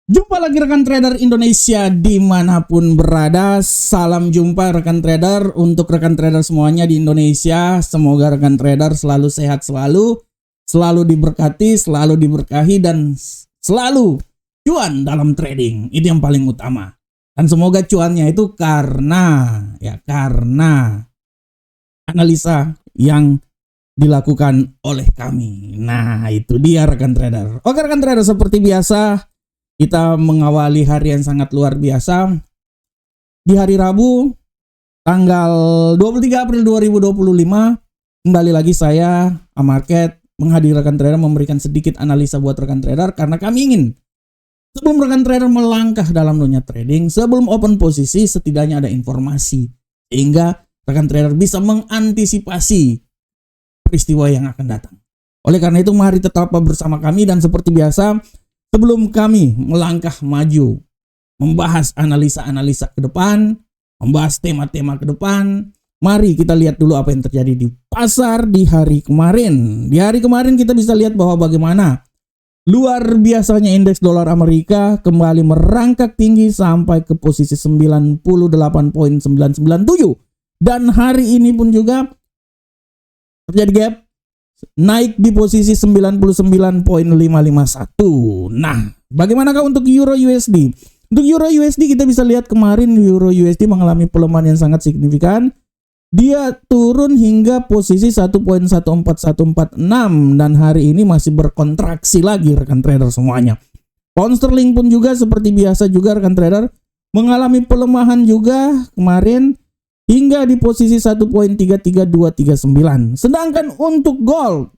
Jumpa lagi rekan trader Indonesia dimanapun berada. Salam jumpa rekan trader untuk rekan trader semuanya di Indonesia. Semoga rekan trader selalu sehat, selalu diberkati, selalu diberkahi, dan selalu cuan dalam trading. Itu yang paling utama. Dan semoga cuannya itu karena analisa yang dilakukan oleh kami. Nah, itu dia rekan trader. Oke rekan trader, seperti biasa kita mengawali hari yang sangat luar biasa di hari Rabu tanggal 23 April 2025. Kembali lagi saya Amarket menghadirkan rekan trader, memberikan sedikit analisa buat rekan trader, karena kami ingin sebelum rekan trader melangkah dalam dunia trading, sebelum open posisi, setidaknya ada informasi sehingga rekan trader bisa mengantisipasi peristiwa yang akan datang. Oleh karena itu mari tetap bersama kami, dan seperti biasa sebelum kami melangkah maju, membahas analisa-analisa ke depan, membahas tema-tema ke depan, mari kita lihat dulu apa yang terjadi di pasar di hari kemarin. Di hari kemarin kita bisa lihat bahwa bagaimana luar biasanya indeks dolar Amerika kembali merangkak tinggi sampai ke posisi 98.997. Dan hari ini pun juga terjadi gap, naik di posisi 99.551. Nah, bagaimanakah untuk Euro USD? Untuk Euro USD kita bisa lihat kemarin Euro USD mengalami pelemahan yang sangat signifikan. Dia turun hingga posisi 1.14146 dan hari ini masih berkontraksi lagi rekan trader semuanya. Pound sterling pun juga seperti biasa juga rekan trader mengalami pelemahan juga kemarin hingga di posisi 1.33239. Sedangkan untuk gold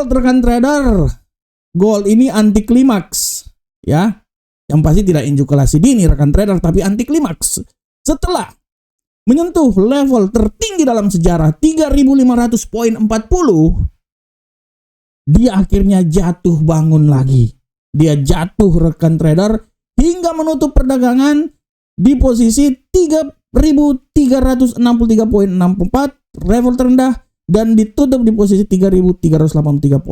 rekan trader, gold ini anti klimaks ya. Yang pasti tidak injukulasi dini rekan trader, tapi anti klimaks. Setelah menyentuh level tertinggi dalam sejarah 3.500.40, dia akhirnya jatuh bangun lagi. Dia jatuh rekan trader hingga menutup perdagangan di posisi 3.363.64, level terendah, dan ditutup di posisi 3.383.00.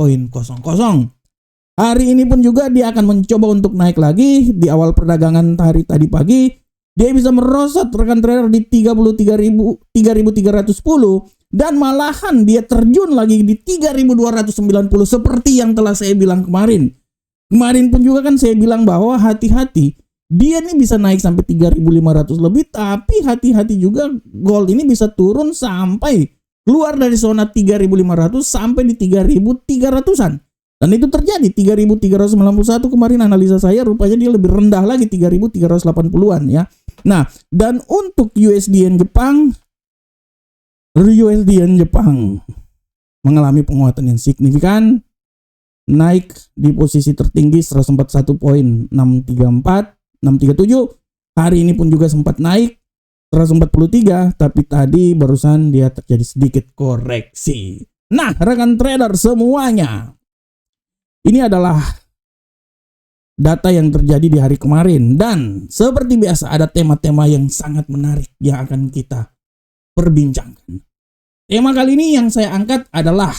Hari ini pun juga dia akan mencoba untuk naik lagi. Di awal perdagangan hari tadi pagi dia bisa merosot rekan trader di 3.310 dan malahan dia terjun lagi di 3.290 seperti yang telah saya bilang kemarin. Kemarin pun juga kan saya bilang bahwa hati-hati, dia nih bisa naik sampai 3.500 lebih, tapi hati-hati juga gold ini bisa turun sampai keluar dari zona 3.500 sampai di 3.300-an. Dan itu terjadi 3.391 kemarin analisa saya, rupanya dia lebih rendah lagi 3.380-an ya. Nah, dan untuk USD Jepang mengalami penguatan yang signifikan, naik di posisi tertinggi 141.637. Hari ini pun juga sempat naik 143, tapi tadi barusan dia terjadi sedikit koreksi. Nah, rekan trader semuanya, ini adalah data yang terjadi di hari kemarin, dan seperti biasa ada tema-tema yang sangat menarik yang akan kita perbincangkan. Tema kali ini yang saya angkat adalah,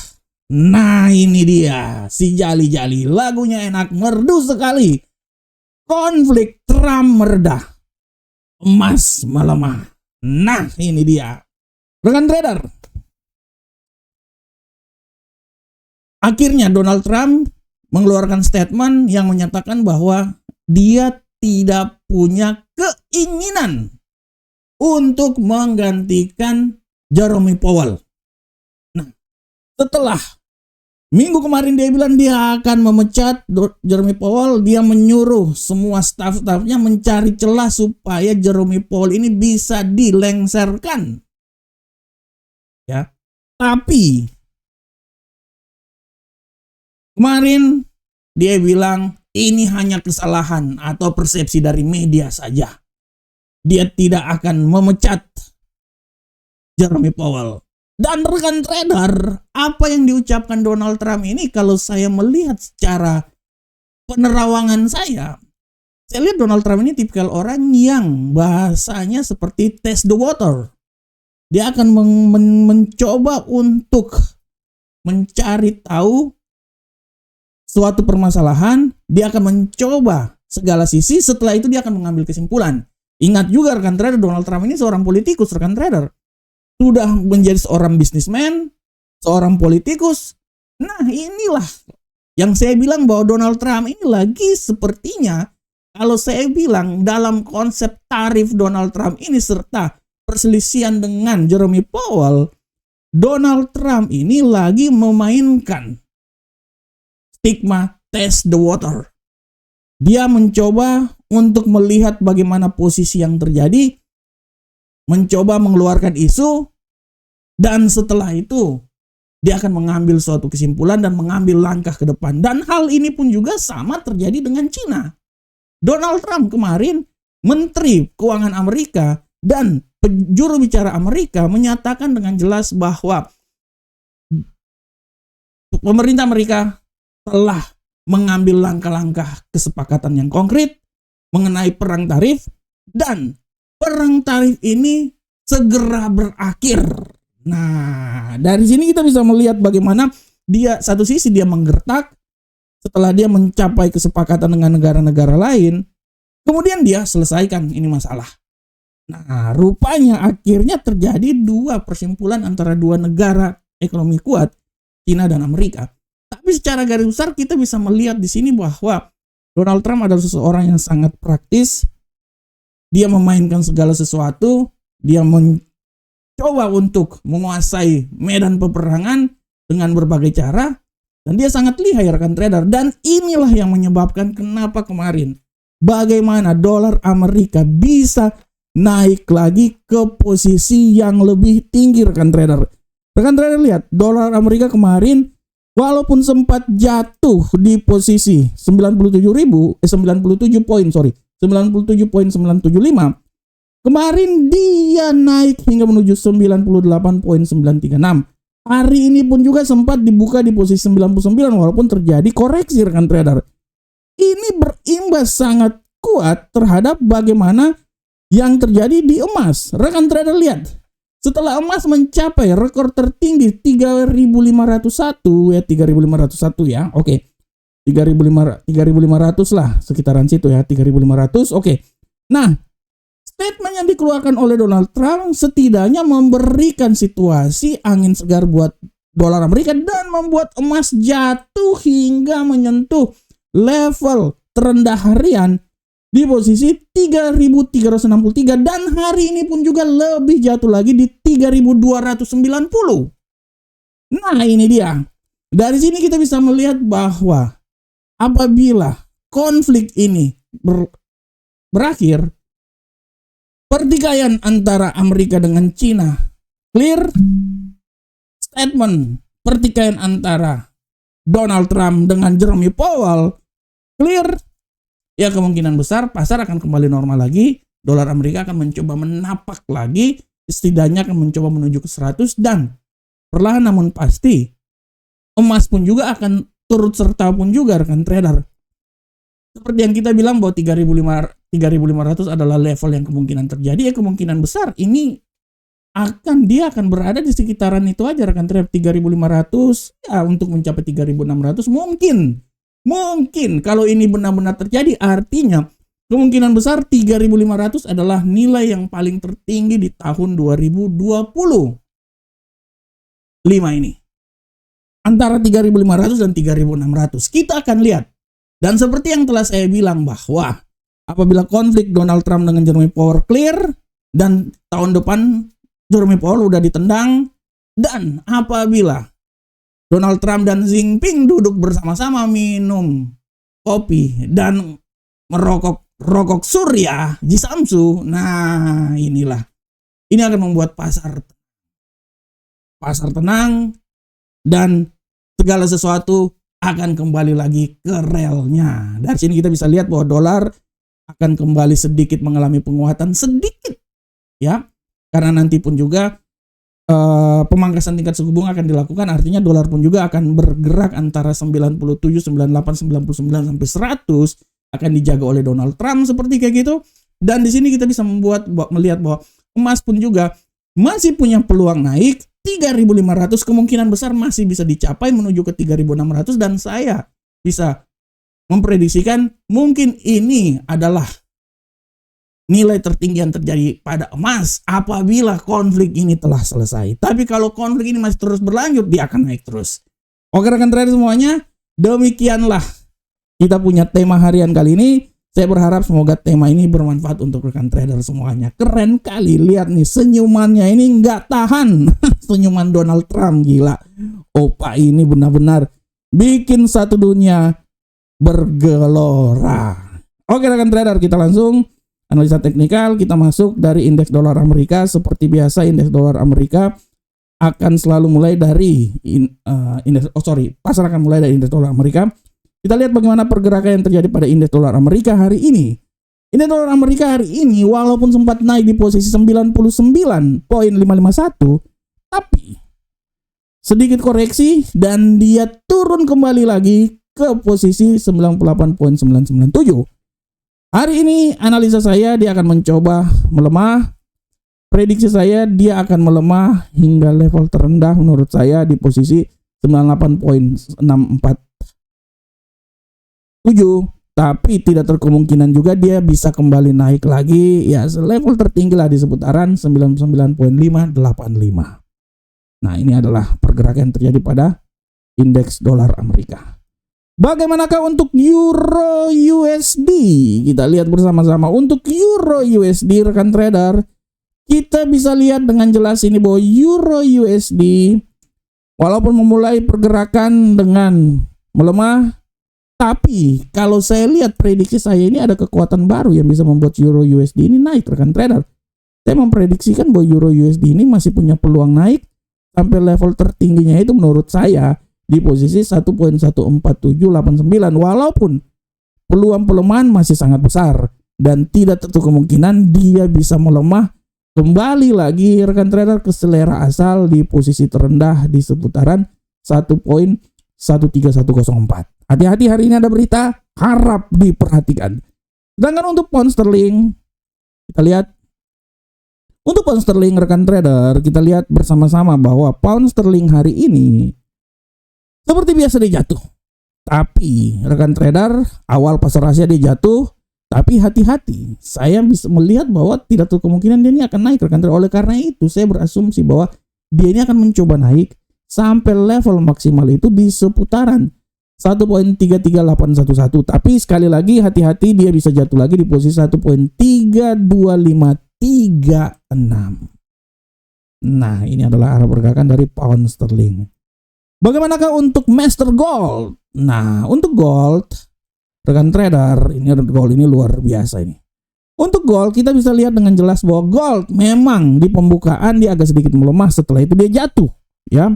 nah ini dia, si jali-jali, lagunya enak, merdu sekali. Konflik Trump meredah, emas melemah. Nah ini dia rekan trader. Akhirnya Donald Trump mengeluarkan statement yang menyatakan bahwa dia tidak punya keinginan untuk menggantikan Jerome Powell. Nah, setelah minggu kemarin dia bilang dia akan memecat Jerome Powell, dia menyuruh semua staf-stafnya mencari celah supaya Jerome Powell ini bisa dilengserkan. Ya. Tapi kemarin dia bilang ini hanya kesalahan atau persepsi dari media saja. Dia tidak akan memecat Jerome Powell. Dan rekan trader, apa yang diucapkan Donald Trump ini, kalau saya melihat secara penerawangan saya lihat Donald Trump ini tipikal orang yang bahasanya seperti test the water. Dia akan mencoba untuk mencari tahu suatu permasalahan, dia akan mencoba segala sisi, setelah itu dia akan mengambil kesimpulan. Ingat juga rekan trader, Donald Trump ini seorang politikus rekan trader. Sudah menjadi seorang bisnismen, seorang politikus. Nah inilah yang saya bilang bahwa Donald Trump ini lagi sepertinya, kalau saya bilang dalam konsep tarif Donald Trump ini serta perselisihan dengan Jerome Powell, Donald Trump ini lagi memainkan stigma test the water. Dia mencoba untuk melihat bagaimana posisi yang terjadi, mencoba mengeluarkan isu, dan setelah itu dia akan mengambil suatu kesimpulan dan mengambil langkah ke depan. Dan hal ini pun juga sama terjadi dengan Cina. Donald Trump kemarin, Menteri Keuangan Amerika dan juru bicara Amerika menyatakan dengan jelas bahwa pemerintah Amerika telah mengambil langkah-langkah kesepakatan yang konkret mengenai perang tarif, dan perang tarif ini segera berakhir. Nah, dari sini kita bisa melihat bagaimana dia satu sisi dia menggertak setelah dia mencapai kesepakatan dengan negara-negara lain, kemudian dia selesaikan ini masalah. Nah, rupanya akhirnya terjadi dua persimpulan antara dua negara ekonomi kuat, Cina dan Amerika. Tapi secara garis besar kita bisa melihat di sini bahwa Donald Trump adalah seseorang yang sangat praktis. Dia memainkan segala sesuatu, dia mencoba untuk menguasai medan peperangan dengan berbagai cara, dan dia sangat lihai rekan trader. Dan inilah yang menyebabkan kenapa kemarin bagaimana dolar Amerika bisa naik lagi ke posisi yang lebih tinggi rekan trader. Rekan trader lihat, dolar Amerika kemarin walaupun sempat jatuh di posisi 97.975, kemarin dia naik hingga menuju 98.936. Hari ini pun juga sempat dibuka di posisi 99 walaupun terjadi koreksi rekan trader. Ini berimbas sangat kuat terhadap bagaimana yang terjadi di emas. Rekan trader lihat, setelah emas mencapai rekor tertinggi 3.501 ya, 3.501 ya. Oke. 3.500 lah sekitaran situ ya, 3.500. Oke. Nah, statement yang dikeluarkan oleh Donald Trump setidaknya memberikan situasi angin segar buat dolar Amerika dan membuat emas jatuh hingga menyentuh level terendah harian di posisi 3.363, dan hari ini pun juga lebih jatuh lagi di 3.290. Nah, ini dia. Dari sini kita bisa melihat bahwa apabila konflik ini berakhir, pertikaian antara Amerika dengan Cina clear, statement pertikaian antara Donald Trump dengan Jerome Powell clear, ya kemungkinan besar pasar akan kembali normal lagi. Dolar Amerika akan mencoba menapak lagi, setidaknya akan mencoba menuju ke 100, dan perlahan namun pasti emas pun juga akan turut serta pun juga rekan trader. Seperti yang kita bilang bahwa 3.500 adalah level yang kemungkinan terjadi, ya kemungkinan besar ini dia akan berada di sekitaran itu aja rekan trader. 3.500 ya, untuk mencapai 3.600 mungkin kalau ini benar-benar terjadi, artinya kemungkinan besar 3.500 adalah nilai yang paling tertinggi di tahun 2025 ini. Antara 3.500 dan 3.600 kita akan lihat. Dan seperti yang telah saya bilang bahwa apabila konflik Donald Trump dengan Jerome Powell clear, dan tahun depan Jerome Powell udah ditendang, dan apabila Donald Trump dan Xi Jinping duduk bersama-sama minum kopi dan merokok surya di Samsu, nah inilah. Ini akan membuat pasar tenang dan segala sesuatu akan kembali lagi ke relnya. Dari sini kita bisa lihat bahwa dolar akan kembali sedikit mengalami penguatan sedikit ya, karena nanti pun juga pemangkasan tingkat suku bunga akan dilakukan, artinya dolar pun juga akan bergerak antara 97, 98, 99 sampai 100 akan dijaga oleh Donald Trump seperti kayak gitu. Dan di sini kita bisa melihat bahwa emas pun juga masih punya peluang naik. 3.500 kemungkinan besar masih bisa dicapai menuju ke 3.600, dan saya bisa memprediksikan mungkin ini adalah nilai tertinggi yang terjadi pada emas apabila konflik ini telah selesai. Tapi kalau konflik ini masih terus berlanjut, dia akan naik terus. Oke rekan trader semuanya, demikianlah kita punya tema harian kali ini. Saya berharap semoga tema ini bermanfaat untuk rekan trader semuanya. Keren kali, lihat nih senyumannya ini nggak tahan. Senyuman Donald Trump, gila. Opa ini benar-benar bikin satu dunia bergelora. Oke rekan trader, kita langsung analisa teknikal. Kita masuk dari indeks dolar Amerika. Seperti biasa indeks dolar Amerika akan selalu mulai dari pasar akan mulai dari indeks dolar Amerika. Kita lihat bagaimana pergerakan yang terjadi pada indeks dolar Amerika hari ini. Indeks dolar Amerika hari ini walaupun sempat naik di posisi 99.551, tapi sedikit koreksi dan dia turun kembali lagi ke posisi 98.997. Hari ini analisa saya dia akan mencoba melemah. Prediksi saya dia akan melemah hingga level terendah menurut saya di posisi 98.647, tapi tidak terkemungkinan juga dia bisa kembali naik lagi ya level tertinggi lah di seputaran 99.585. Nah, ini adalah pergerakan yang terjadi pada indeks dolar Amerika. Bagaimanakah untuk Euro USD? Kita lihat bersama-sama. Untuk Euro USD rekan trader, kita bisa lihat dengan jelas ini bahwa Euro USD walaupun memulai pergerakan dengan melemah, tapi kalau saya lihat prediksi saya ini ada kekuatan baru yang bisa membuat Euro USD ini naik rekan trader. Saya memprediksikan bahwa Euro USD ini masih punya peluang naik sampai level tertingginya itu menurut saya di posisi 1.14789, walaupun peluang pelemahan masih sangat besar dan tidak tertutup kemungkinan dia bisa melemah kembali lagi rekan trader ke selera asal di posisi terendah di seputaran 1.13104. Hati-hati, hari ini ada berita, harap diperhatikan. Sedangkan untuk pound sterling, kita lihat. Untuk pound sterling rekan trader, kita lihat bersama-sama bahwa pound sterling hari ini seperti biasa dia jatuh. Tapi rekan trader, awal pasar Asia dia jatuh. Tapi hati-hati, saya bisa melihat bahwa tidak terlalu kemungkinan dia ini akan naik rekan trader. Oleh karena itu, saya berasumsi bahwa dia ini akan mencoba naik sampai level maksimal itu di seputaran 1.33811. Tapi sekali lagi hati-hati, dia bisa jatuh lagi di posisi 1.32536. Nah, ini adalah arah pergerakan dari pound sterling. Bagaimanakah untuk Master Gold? Nah, untuk gold rekan trader, ini gold ini luar biasa ini. Untuk gold kita bisa lihat dengan jelas bahwa gold memang di pembukaan dia agak sedikit melemah, setelah itu dia jatuh, ya.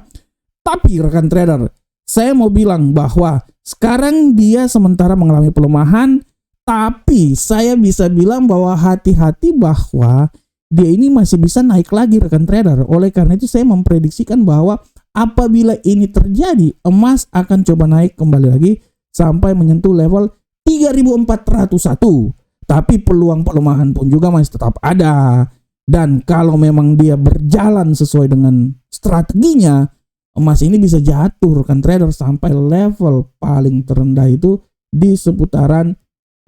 Tapi rekan trader, saya mau bilang bahwa sekarang dia sementara mengalami pelemahan, tapi saya bisa bilang bahwa hati-hati bahwa dia ini masih bisa naik lagi rekan trader. Oleh karena itu saya memprediksikan bahwa apabila ini terjadi, emas akan coba naik kembali lagi sampai menyentuh level 3401. Tapi peluang pelemahan pun juga masih tetap ada. Dan kalau memang dia berjalan sesuai dengan strateginya, emas ini bisa jatuh rekan trader sampai level paling terendah itu di seputaran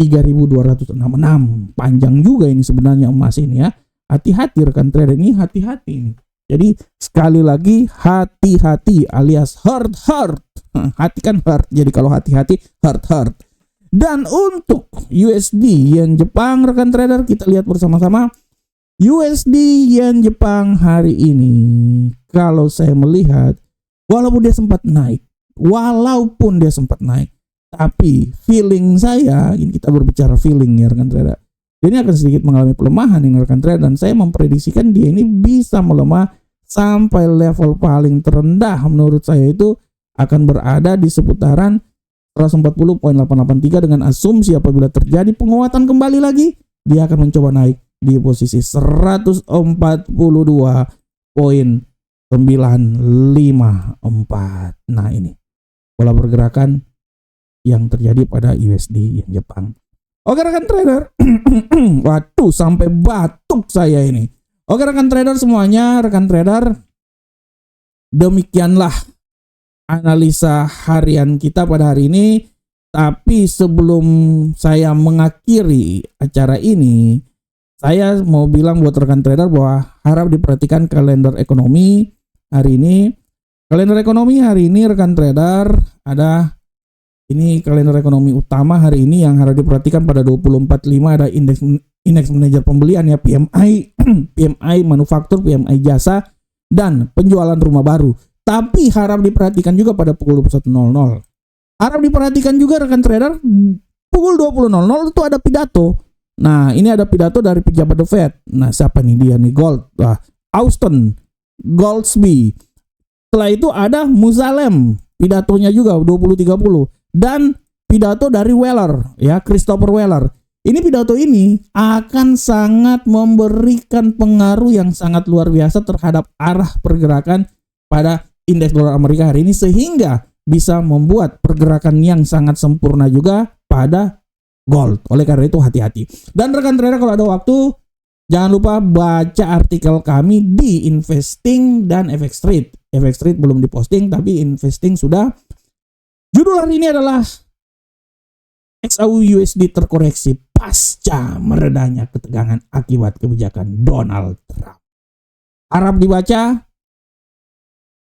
3266. Panjang juga ini sebenarnya emas ini ya. Hati-hati rekan trader, ini hati-hati. Jadi sekali lagi hati-hati alias hard. Hati kan hard. Jadi kalau hati-hati hard. Dan untuk USD yen Jepang rekan trader, kita lihat bersama-sama. USD yen Jepang hari ini kalau saya melihat walaupun dia sempat naik, tapi feeling saya, ini kita berbicara feeling ya rekan trader, dia ini akan sedikit mengalami pelemahan ini rekan trader, dan saya memprediksikan dia ini bisa melemah sampai level paling terendah menurut saya itu akan berada di seputaran 140.883 dengan asumsi apabila terjadi penguatan kembali lagi, dia akan mencoba naik di posisi 142.954. Nah, ini pola pergerakan yang terjadi pada USD yang Jepang. Oke rekan trader. Waduh, sampai batuk saya ini. Oke rekan trader semuanya, rekan trader, demikianlah analisa harian kita pada hari ini. Tapi sebelum saya mengakhiri acara ini, saya mau bilang buat rekan trader bahwa harap diperhatikan kalender ekonomi hari ini. Kalender ekonomi hari ini rekan trader ada ini kalender ekonomi utama hari ini yang harus diperhatikan pada 24/5 ada indeks manajer pembelian ya, PMI, PMI manufaktur, PMI jasa, dan penjualan rumah baru. Tapi harap diperhatikan juga pada pukul 21.00. Harap diperhatikan juga rekan trader, pukul 20.00 itu ada pidato. Nah, ini ada pidato dari pejabat The Fed. Nah, siapa nih dia nih? Austin Goldsby. Setelah itu ada Musalem, pidatonya juga 20.30, dan pidato dari Weller ya, Christopher Weller. Ini pidato ini akan sangat memberikan pengaruh yang sangat luar biasa terhadap arah pergerakan pada indeks dolar Amerika hari ini, sehingga bisa membuat pergerakan yang sangat sempurna juga pada gold. Oleh karena itu hati-hati. Dan rekan trader kalau ada waktu, jangan lupa baca artikel kami di Investing dan FX Trade. FX Trade belum diposting, tapi Investing sudah. Judul hari ini adalah XAU-USD terkoreksi pasca meredanya ketegangan akibat kebijakan Donald Trump. Harap dibaca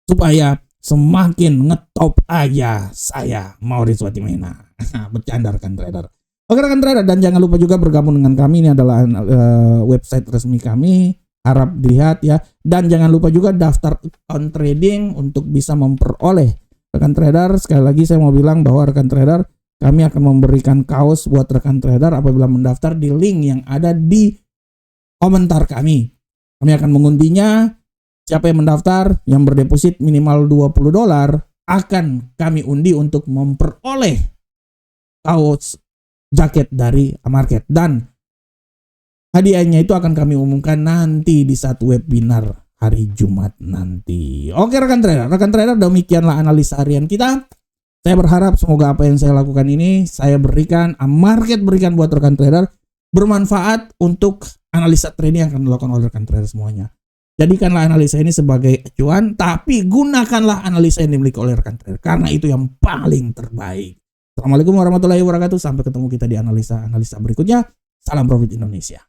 supaya semakin ngetop aja saya, Maurice Watimena. Bercanda rekan trader. Oke rekan trader, dan jangan lupa juga bergabung dengan kami. Ini adalah website resmi kami. Harap dilihat ya. Dan jangan lupa juga daftar account trading untuk bisa memperoleh. Rekan trader, sekali lagi saya mau bilang bahwa rekan trader, kami akan memberikan kaos buat rekan trader apabila mendaftar di link yang ada di komentar kami. Kami akan mengundinya. Siapa yang mendaftar, yang berdeposit minimal $20, akan kami undi untuk memperoleh kaos jaket dari Market. Dan hadiahnya itu akan kami umumkan nanti di satu webinar hari Jumat nanti. Oke rekan trader, demikianlah analisa harian kita. Saya berharap semoga apa yang saya lakukan ini, saya berikan, Market berikan buat rekan trader, bermanfaat untuk analisa trading yang akan dilakukan oleh rekan trader semuanya. Jadikanlah analisa ini sebagai acuan, tapi gunakanlah analisa yang dimiliki oleh rekan trader, karena itu yang paling terbaik. Assalamualaikum warahmatullahi wabarakatuh. Sampai ketemu kita di analisa berikutnya. Salam profit Indonesia.